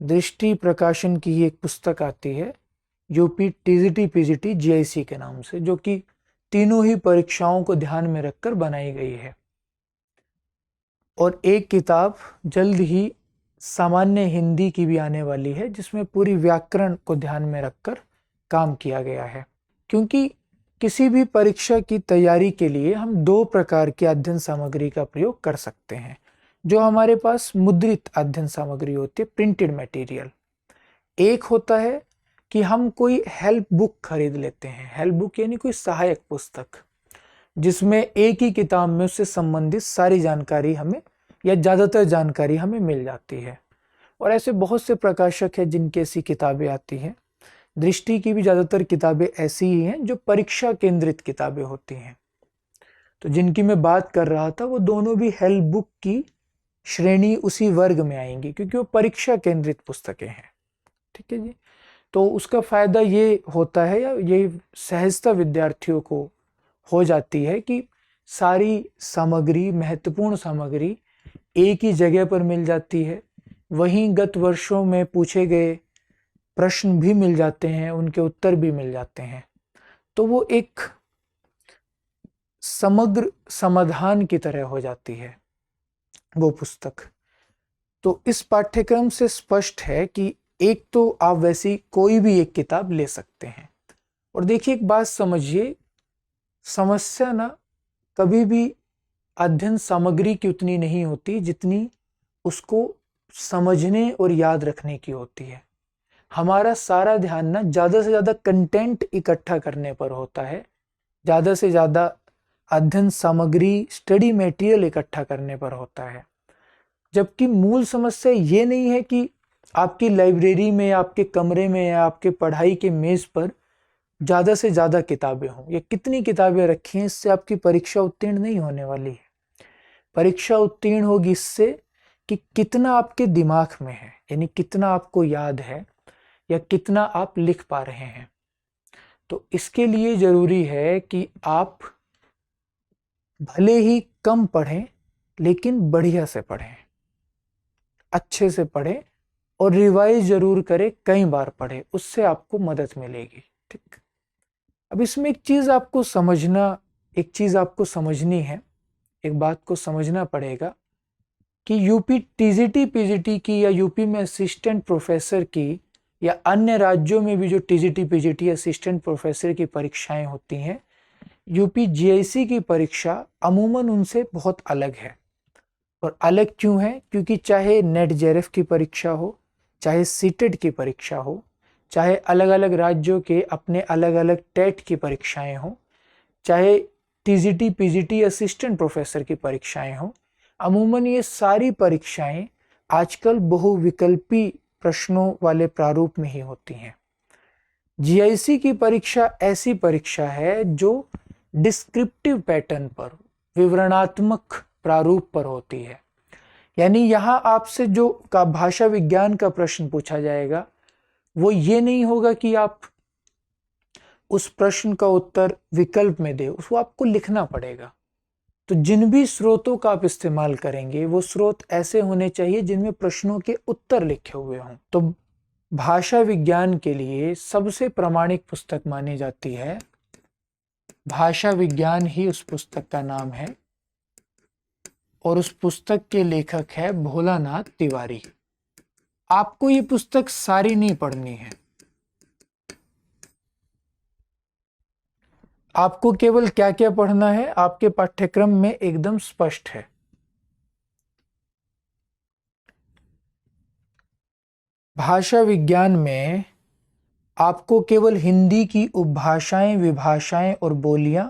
दृष्टि प्रकाशन की एक पुस्तक आती है यूपी टीजीटी पीजीटी जीआईसी के नाम से, जो कि तीनों ही परीक्षाओं को ध्यान में रखकर बनाई गई है। और एक किताब जल्द ही सामान्य हिंदी की भी आने वाली है, जिसमें पूरी व्याकरण को ध्यान में रखकर काम किया गया है। क्योंकि किसी भी परीक्षा की तैयारी के लिए हम दो प्रकार की अध्ययन सामग्री का प्रयोग कर सकते हैं। जो हमारे पास मुद्रित अध्ययन सामग्री होती है, प्रिंटेड मटेरियल। एक होता है कि हम कोई हेल्प बुक खरीद लेते हैं। हेल्प बुक यानी कोई सहायक पुस्तक, जिसमें एक ही किताब में उससे संबंधित सारी जानकारी हमें, या ज़्यादातर जानकारी हमें मिल जाती है। और ऐसे बहुत से प्रकाशक हैं जिनकी ऐसी किताबें आती हैं। दृष्टि की भी ज़्यादातर किताबें ऐसी ही हैं जो परीक्षा केंद्रित किताबें होती हैं। तो जिनकी मैं बात कर रहा था वो दोनों भी हेल्प बुक की श्रेणी उसी वर्ग में आएंगी, क्योंकि वो परीक्षा केंद्रित पुस्तकें हैं। ठीक है जी। तो उसका फायदा ये होता है, या ये सहजता विद्यार्थियों को हो जाती है कि सारी सामग्री, महत्वपूर्ण सामग्री एक ही जगह पर मिल जाती है। वहीं गत वर्षों में पूछे गए प्रश्न भी मिल जाते हैं, उनके उत्तर भी मिल जाते हैं। तो वो एक समग्र समाधान की तरह हो जाती है वो पुस्तक। तो इस पाठ्यक्रम से स्पष्ट है कि एक तो आप वैसी कोई भी एक किताब ले सकते हैं। और देखिए एक बात समझिए, समस्या ना कभी भी अध्ययन सामग्री की उतनी नहीं होती जितनी उसको समझने और याद रखने की होती है। हमारा सारा ध्यान ना ज़्यादा से ज़्यादा कंटेंट इकट्ठा करने पर होता है, ज़्यादा से ज़्यादा अध्ययन सामग्री, स्टडी मटेरियल इकट्ठा करने पर होता है। जबकि मूल समस्या ये नहीं है कि आपकी लाइब्रेरी में, आपके कमरे में या आपके पढ़ाई के मेज पर ज़्यादा से ज़्यादा किताबें हों या कितनी किताबें रखी हैं, इससे आपकी परीक्षा उत्तीर्ण नहीं होने वाली है। परीक्षा उत्तीर्ण होगी इससे कि कितना आपके दिमाग में है, यानी कितना आपको याद है या कितना आप लिख पा रहे हैं। तो इसके लिए ज़रूरी है कि आप भले ही कम पढ़ें लेकिन बढ़िया से पढ़ें, अच्छे से पढ़ें और रिवाइज जरूर करें, कई बार पढ़ें, उससे आपको मदद मिलेगी। ठीक। अब इसमें एक चीज आपको समझना एक चीज़ आपको समझनी है, एक बात को समझना पड़ेगा कि यूपी टीजीटी पीजीटी की या यूपी में असिस्टेंट प्रोफेसर की या अन्य राज्यों में भी जो टीजीटी पीजीटी असिस्टेंट प्रोफेसर की परीक्षाएं होती हैं, यूपी जीआईसी की परीक्षा अमूमन उनसे बहुत अलग है। और अलग क्यों है? क्योंकि चाहे नेट जेआरएफ की परीक्षा हो, चाहे सीटेट की परीक्षा हो, चाहे अलग अलग राज्यों के अपने अलग अलग टेट की परीक्षाएं हो, चाहे टीजीटी पीजीटी असिस्टेंट प्रोफेसर की परीक्षाएं हो, अमूमन ये सारी परीक्षाएं आजकल बहुविकल्पी प्रश्नों वाले प्रारूप में ही होती हैं। जीआईसी की परीक्षा ऐसी परीक्षा है जो डिस्क्रिप्टिव पैटर्न पर, विवरणात्मक प्रारूप पर होती है। यानी यहां आपसे जो का भाषा विज्ञान का प्रश्न पूछा जाएगा वो ये नहीं होगा कि आप उस प्रश्न का उत्तर विकल्प में दे, उसको आपको लिखना पड़ेगा। तो जिन भी स्रोतों का आप इस्तेमाल करेंगे वो स्रोत ऐसे होने चाहिए जिनमें प्रश्नों के उत्तर लिखे हुए हों। तो भाषा विज्ञान के लिए सबसे प्रामाणिक पुस्तक मानी जाती है, भाषा विज्ञान ही उस पुस्तक का नाम है, और उस पुस्तक के लेखक है भोलानाथ तिवारी। आपको ये पुस्तक सारी नहीं पढ़नी है, आपको केवल क्या क्या पढ़ना है आपके पाठ्यक्रम में एकदम स्पष्ट है। भाषा विज्ञान में आपको केवल हिंदी की उपभाषाएं, विभाषाएं और बोलियां,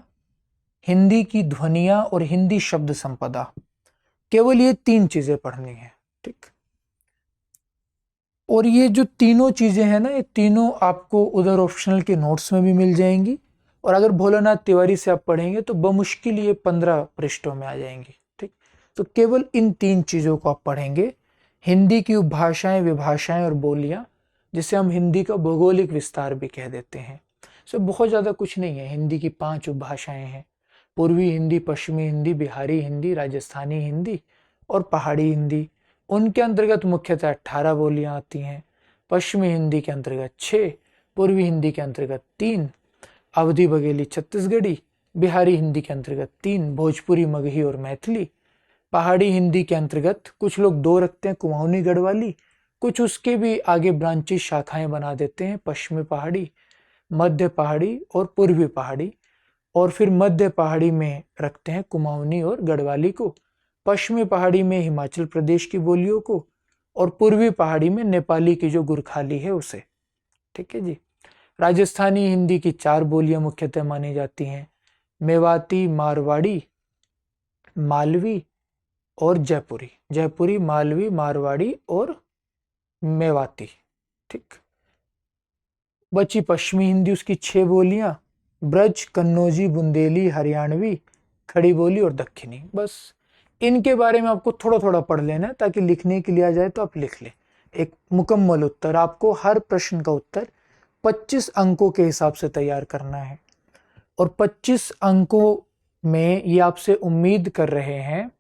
हिंदी की ध्वनियां और हिंदी शब्द संपदा, केवल ये 3 चीजें पढ़नी है, ठीक। और ये जो तीनों चीजें हैं ना, ये तीनों आपको उधर ऑप्शनल के नोट्स में भी मिल जाएंगी, और अगर भोलानाथ तिवारी से आप पढ़ेंगे तो बमुश्किल ये 15 पृष्ठों में आ जाएंगी, ठीक। तो केवल इन 3 चीजों को आप पढ़ेंगे, हिंदी की उपभाषाएं, विभाषाएं और बोलियां, जिसे हम हिंदी का भौगोलिक विस्तार भी कह देते हैं। सो बहुत ज्यादा कुछ नहीं है। हिंदी की 5 उपभाषाएं हैं, पूर्वी हिंदी, पश्चिमी हिंदी, बिहारी हिंदी, राजस्थानी हिंदी और पहाड़ी हिंदी। उनके अंतर्गत मुख्यतः 18 बोलियां आती हैं। पश्चिमी हिंदी के अंतर्गत 6, पूर्वी हिंदी के अंतर्गत 3, अवधी बघेली छत्तीसगढ़ी, बिहारी हिंदी के अंतर्गत 3, भोजपुरी, मगही और मैथिली। पहाड़ी हिंदी के अंतर्गत कुछ लोग 2 रखते हैं, कुमाऊनी, गढ़वाली, कुछ उसके भी आगे ब्रांचेस, शाखाएं बना देते हैं, पश्चिमी पहाड़ी, मध्य पहाड़ी और पूर्वी पहाड़ी। और फिर मध्य पहाड़ी में रखते हैं कुमाऊनी और गढ़वाली को, पश्चिमी पहाड़ी में हिमाचल प्रदेश की बोलियों को, और पूर्वी पहाड़ी में नेपाली की जो गुरखाली है उसे, ठीक है जी। राजस्थानी हिंदी की 4 बोलियां मुख्यतः मानी जाती हैं, मेवाती, मारवाड़ी, मालवी और जयपुरी। जयपुरी, मालवी, मारवाड़ी और मेवाती, ठीक। बची पश्चिमी हिंदी, उसकी 6 बोलियां, ब्रज, कन्नौजी, बुंदेली, हरियाणवी, खड़ी बोली और दक्षिणी। बस इनके बारे में आपको थोड़ा थोड़ा पढ़ लेना है ताकि लिखने के लिए आ जाए तो आप लिख लें। एक मुकम्मल उत्तर, आपको हर प्रश्न का उत्तर 25 अंकों के हिसाब से तैयार करना है, और 25 अंकों में ये आपसे उम्मीद कर रहे हैं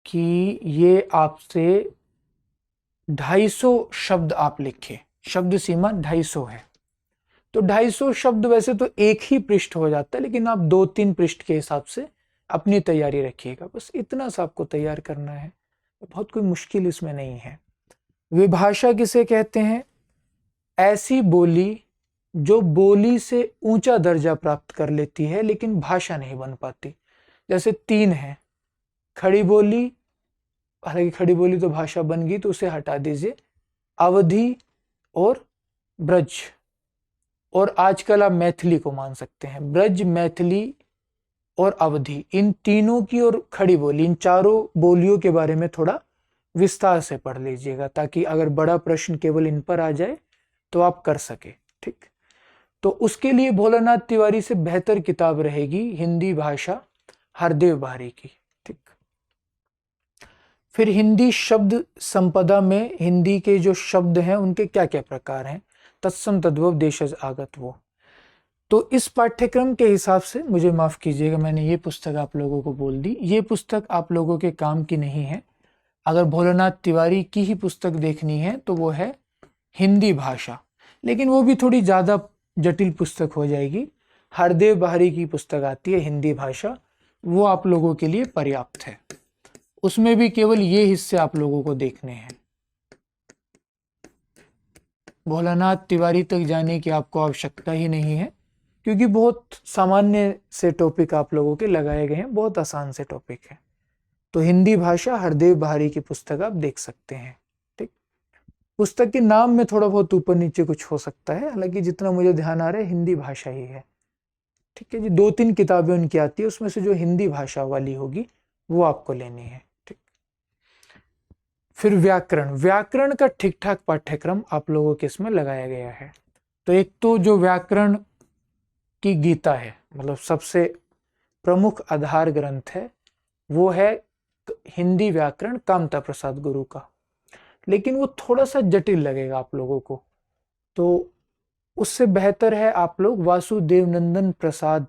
कि ये आपसे 250 शब्द आप लिखें। शब्द सीमा 250 है, तो 250 शब्द वैसे तो एक ही पृष्ठ हो जाता है, लेकिन आप 2-3 पृष्ठ के हिसाब से अपनी तैयारी रखिएगा। बस इतना सा आपको तैयार करना है, बहुत कोई मुश्किल इसमें नहीं है। विभाषा किसे कहते हैं? ऐसी बोली जो बोली से ऊंचा दर्जा प्राप्त कर लेती है लेकिन भाषा नहीं बन पाती। जैसे 3 है, खड़ी बोली, हालांकि खड़ी बोली तो भाषा बन गई तो उसे हटा दीजिए, अवधी और ब्रज, और आजकल आप मैथिली को मान सकते हैं। ब्रज, मैथिली और अवधी, इन तीनों की और खड़ी बोली, इन चारों बोलियों के बारे में थोड़ा विस्तार से पढ़ लीजिएगा, ताकि अगर बड़ा प्रश्न केवल इन पर आ जाए तो आप कर सके, ठीक। तो उसके लिए भोलानाथ तिवारी से बेहतर किताब रहेगी हिंदी भाषा हरदेव बारी की, ठीक। फिर हिंदी शब्द संपदा में हिंदी के जो शब्द हैं उनके क्या क्या प्रकार हैं, तत्सम, तद्भव, देशज, आगत, वो। तो इस पाठ्यक्रम के हिसाब से मुझे माफ कीजिएगा, मैंने ये पुस्तक आप लोगों को बोल दी, ये पुस्तक आप लोगों के काम की नहीं है। अगर भोलानाथ तिवारी की ही पुस्तक देखनी है तो वो है हिंदी भाषा, लेकिन वो भी थोड़ी ज़्यादा जटिल पुस्तक हो जाएगी। हरदेव बहारी की पुस्तक आती है हिंदी भाषा, वो आप लोगों के लिए पर्याप्त है। उसमें भी केवल ये हिस्से आप लोगों को देखने हैं। भोलानाथ तिवारी तक जाने की आपको आवश्यकता ही नहीं है, क्योंकि बहुत सामान्य से टॉपिक आप लोगों के लगाए गए हैं, बहुत आसान से टॉपिक है। तो हिंदी भाषा हरदेव बहारी की पुस्तक आप देख सकते हैं। ठीक, पुस्तक के नाम में थोड़ा बहुत ऊपर नीचे कुछ हो सकता है, हालांकि जितना मुझे ध्यान आ रहा है हिंदी भाषा ही है। ठीक है जी, 2-3 किताबें उनकी आती है, उसमें से जो हिंदी भाषा वाली होगी वो आपको लेनी है। ठीक, फिर व्याकरण, व्याकरण का ठीक ठाक पाठ्यक्रम आप लोगों के इसमें लगाया गया है। तो एक तो जो व्याकरण की गीता है, मतलब सबसे प्रमुख आधार ग्रंथ है, वो है हिंदी व्याकरण कामता प्रसाद गुरु का। लेकिन वो थोड़ा सा जटिल लगेगा आप लोगों को, तो उससे बेहतर है आप लोग वासुदेव नंदन प्रसाद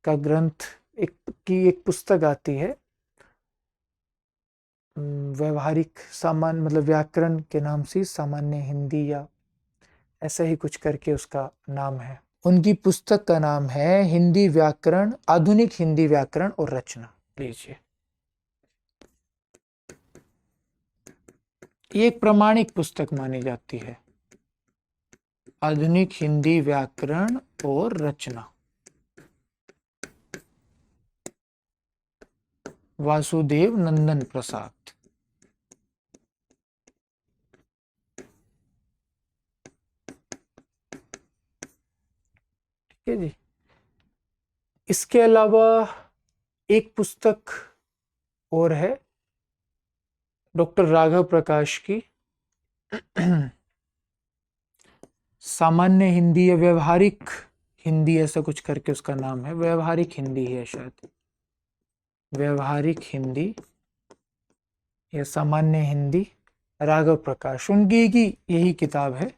का ग्रंथ एक पुस्तक आती है, व्यवहारिक सामान्य, मतलब व्याकरण के नाम से सामान्य हिंदी या ऐसा ही कुछ करके उसका नाम है। उनकी पुस्तक का नाम है हिंदी व्याकरण, आधुनिक हिंदी व्याकरण और रचना। लीजिए, ये एक प्रामाणिक पुस्तक मानी जाती है, आधुनिक हिंदी व्याकरण और रचना, वासुदेव नंदन प्रसाद। ठीक है जी। इसके अलावा एक पुस्तक और है डॉक्टर राघव प्रकाश की, सामान्य हिंदी या व्यवहारिक हिंदी, ऐसा कुछ करके उसका नाम है, व्यवहारिक हिंदी है शायद, व्यवहारिक हिंदी या सामान्य हिंदी, राघव प्रकाश, उनकी की यही किताब है,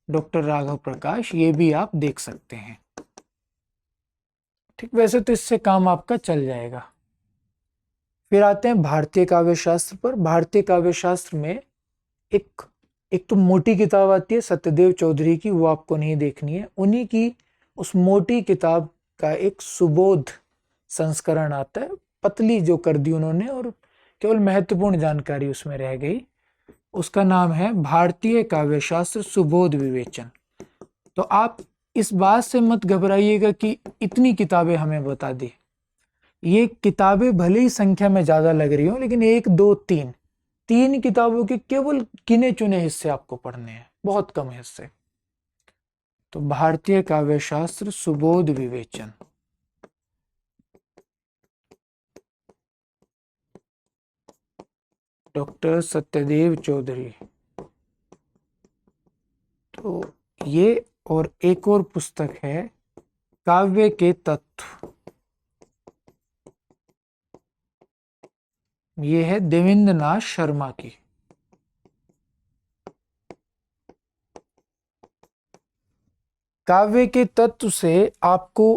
डॉक्टर राघव प्रकाश, ये भी आप देख सकते हैं। ठीक, वैसे तो इससे काम आपका चल जाएगा। फिर आते हैं भारतीय काव्य शास्त्र पर। भारतीय काव्य शास्त्र में एक एक तो मोटी किताब आती है सत्यदेव चौधरी की, वो आपको नहीं देखनी है। उन्हीं की उस मोटी किताब का एक सुबोध संस्करण आता है, पतली जो कर दी उन्होंने और केवल महत्वपूर्ण जानकारी उसमें रह गई। उसका नाम है भारतीय काव्य शास्त्र सुबोध विवेचन। तो आप इस बात से मत घबराइएगा कि इतनी किताबें हमें बता दी, ये किताबें भले ही संख्या में ज्यादा लग रही हो, लेकिन 1, 2, 3 किताबों के केवल गिने चुने हिस्से आपको पढ़ने हैं, बहुत कम हिस्से। तो भारतीय काव्य शास्त्र सुबोध विवेचन, डॉक्टर सत्यदेव चौधरी। तो ये, और एक और पुस्तक है काव्य के तत्व, ये है देवेंद्र नाथ शर्मा की। काव्य के तत्व से आपको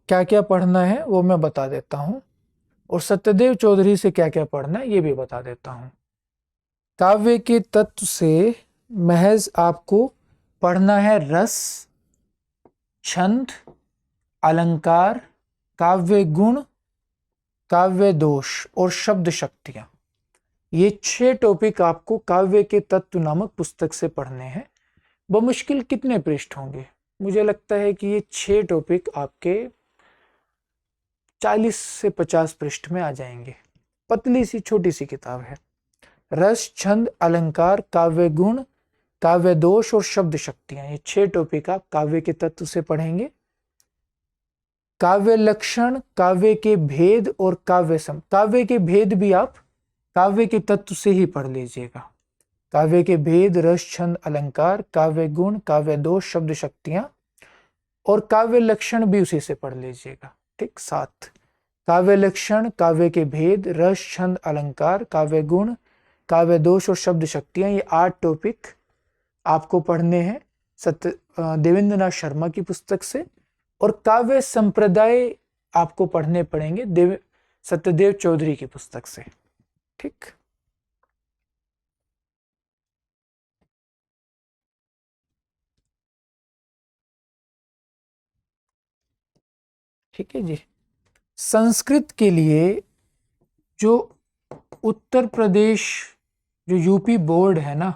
क्या क्या पढ़ना है वो मैं बता देता हूं, और सत्यदेव चौधरी से क्या क्या पढ़ना है ये भी बता देता हूं। काव्य के तत्व से महज आपको पढ़ना है रस, छंद, अलंकार, काव्य गुण, काव्य दोष और शब्द शक्तियां। ये 6 टॉपिक आपको काव्य के तत्व नामक पुस्तक से पढ़ने हैं। बमुश्किल कितने पृष्ठ होंगे? मुझे लगता है कि ये 6 टॉपिक आपके 40 से 50 पृष्ठ में आ जाएंगे। पतली सी छोटी सी किताब है। रस, छंद, अलंकार, काव्य गुण, काव्य दोष और शब्द शक्तियां, ये 6 टॉपिक आप काव्य के तत्व से पढ़ेंगे। काव्य लक्षण, काव्य के भेद और काव्य के भेद भी आप काव्य के तत्व से ही पढ़ लीजिएगा। काव्य के भेद, रस, छंद, अलंकार, काव्य गुण, काव्य दोष, शब्द शक्तियां और काव्य लक्षण भी उसी से पढ़ लीजिएगा। ठीक, 7 काव्य लक्षण, काव्य के भेद, रस, छंद, अलंकार, काव्य गुण, काव्य दोष और शब्द शक्तियां, ये 8 टॉपिक आपको पढ़ने हैं देवेंद्र नाथ शर्मा की पुस्तक से। और काव्य संप्रदाय आपको पढ़ने पड़ेंगे सत्यदेव चौधरी की पुस्तक से। ठीक, ठीक है जी। संस्कृत के लिए जो उत्तर प्रदेश जो यूपी बोर्ड है ना,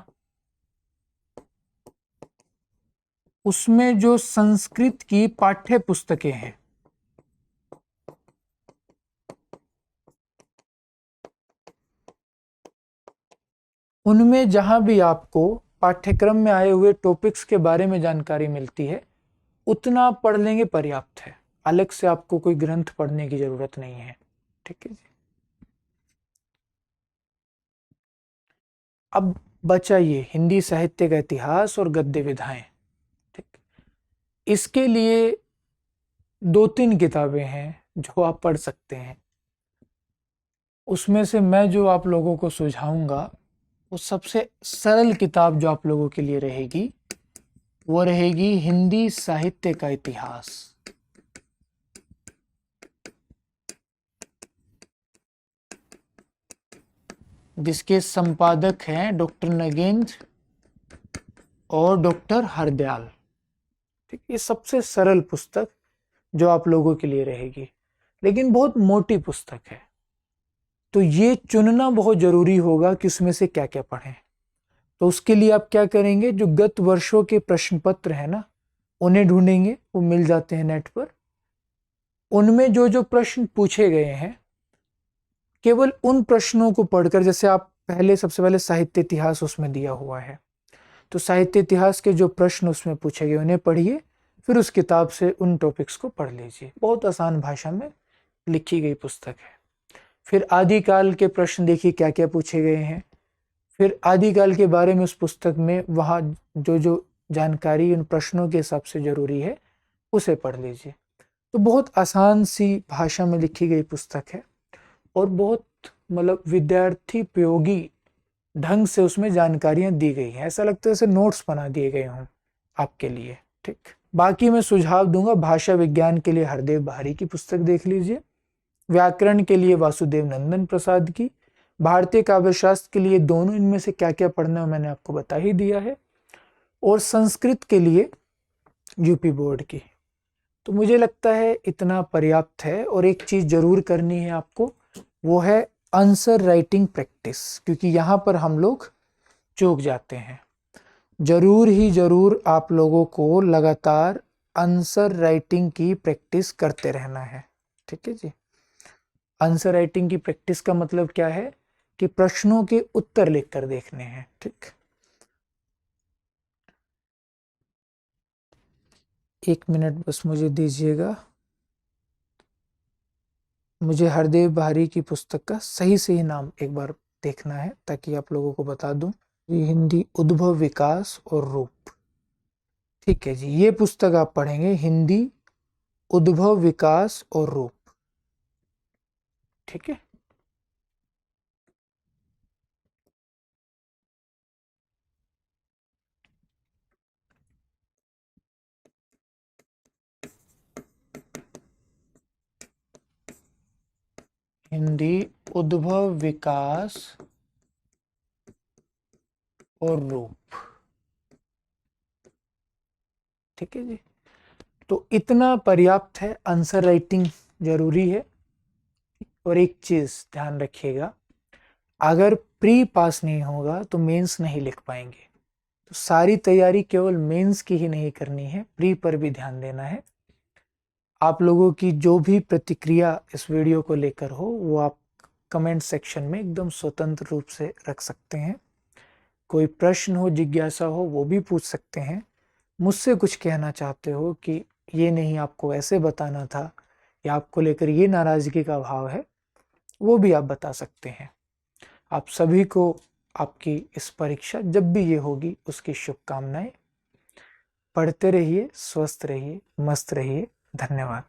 उसमें जो संस्कृत की पाठ्य पुस्तकें हैं, उनमें जहां भी आपको पाठ्यक्रम में आए हुए टॉपिक्स के बारे में जानकारी मिलती है, उतना आप पढ़ लेंगे पर्याप्त है। अलग से आपको कोई ग्रंथ पढ़ने की जरूरत नहीं है। ठीक है जी। अब बचा ये हिंदी साहित्य का इतिहास और गद्य विधाएं। ठीक, इसके लिए 2-3 किताबें हैं जो आप पढ़ सकते हैं। उसमें से मैं जो आप लोगों को सुझाऊंगा, वो सबसे सरल किताब जो आप लोगों के लिए रहेगी, वो रहेगी हिंदी साहित्य का इतिहास। जिसके संपादक हैं डॉक्टर नगेंद्र और डॉक्टर हरदयाल। ठीक, ये सबसे सरल पुस्तक जो आप लोगों के लिए रहेगी, लेकिन बहुत मोटी पुस्तक है, तो ये चुनना बहुत जरूरी होगा कि उसमें से क्या क्या पढ़ें। तो उसके लिए आप क्या करेंगे, जो गत वर्षों के प्रश्न पत्र है ना, उन्हें ढूंढेंगे, वो मिल जाते हैं नेट पर। उनमें जो जो प्रश्न पूछे गए हैं, केवल उन प्रश्नों को पढ़कर, जैसे आप पहले सबसे पहले साहित्य इतिहास उसमें दिया हुआ है, तो साहित्य इतिहास के जो प्रश्न उसमें पूछे गए उन्हें पढ़िए, फिर उस किताब से उन टॉपिक्स को पढ़ लीजिए। बहुत आसान भाषा में लिखी गई पुस्तक है। फिर आदिकाल के प्रश्न देखिए क्या क्या पूछे गए हैं, फिर आदिकाल के बारे में उस पुस्तक में वहाँ जो जो जानकारी उन प्रश्नों के हिसाब से जरूरी है उसे पढ़ लीजिए। तो बहुत आसान सी भाषा में लिखी गई पुस्तक है और बहुत मतलब विद्यार्थी उपयोगी ढंग से उसमें जानकारियां दी गई हैं। ऐसा लगता है जैसे नोट्स बना दिए गए हों आपके लिए। ठीक, बाकी मैं सुझाव दूंगा, भाषा विज्ञान के लिए हरदेव बहारी की पुस्तक देख लीजिए, व्याकरण के लिए वासुदेव नंदन प्रसाद की, भारतीय काव्यशास्त्र के लिए दोनों, इनमें से क्या क्या पढ़ना है मैंने आपको बता ही दिया है, और संस्कृत के लिए यूपी बोर्ड की। तो मुझे लगता है इतना पर्याप्त है। और एक चीज जरूर करनी है आपको, वो है आंसर राइटिंग प्रैक्टिस, क्योंकि यहाँ पर हम लोग चूक जाते हैं। जरूर ही जरूर आप लोगों को लगातार आंसर राइटिंग की प्रैक्टिस करते रहना है। ठीक है जी। आंसर राइटिंग की प्रैक्टिस का मतलब क्या है कि प्रश्नों के उत्तर लिखकर देखने हैं। ठीक, 1 मिनट बस मुझे दीजिएगा। मुझे हरदेव बहारी की पुस्तक का सही सही नाम एक बार देखना है ताकि आप लोगों को बता दूं। ये हिंदी उद्भव विकास और रूप। ठीक है जी, ये पुस्तक आप पढ़ेंगे, हिंदी उद्भव विकास और रूप। ठीक है, हिंदी उद्भव विकास और रूप। ठीक है जी। तो इतना पर्याप्त है, आंसर राइटिंग जरूरी है। और एक चीज ध्यान रखिएगा, अगर प्री पास नहीं होगा तो मेंस नहीं लिख पाएंगे। तो सारी तैयारी केवल मेंस की ही नहीं करनी है, प्री पर भी ध्यान देना है। आप लोगों की जो भी प्रतिक्रिया इस वीडियो को लेकर हो, वो आप कमेंट सेक्शन में एकदम स्वतंत्र रूप से रख सकते हैं। कोई प्रश्न हो, जिज्ञासा हो, वो भी पूछ सकते हैं। मुझसे कुछ कहना चाहते हो कि ये नहीं आपको ऐसे बताना था, या आपको लेकर ये नाराजगी का भाव है, वो भी आप बता सकते हैं। आप सभी को आपकी इस परीक्षा जब भी ये होगी उसकी शुभकामनाएं। पढ़ते रहिए, स्वस्थ रहिए, मस्त रहिए। धन्यवाद।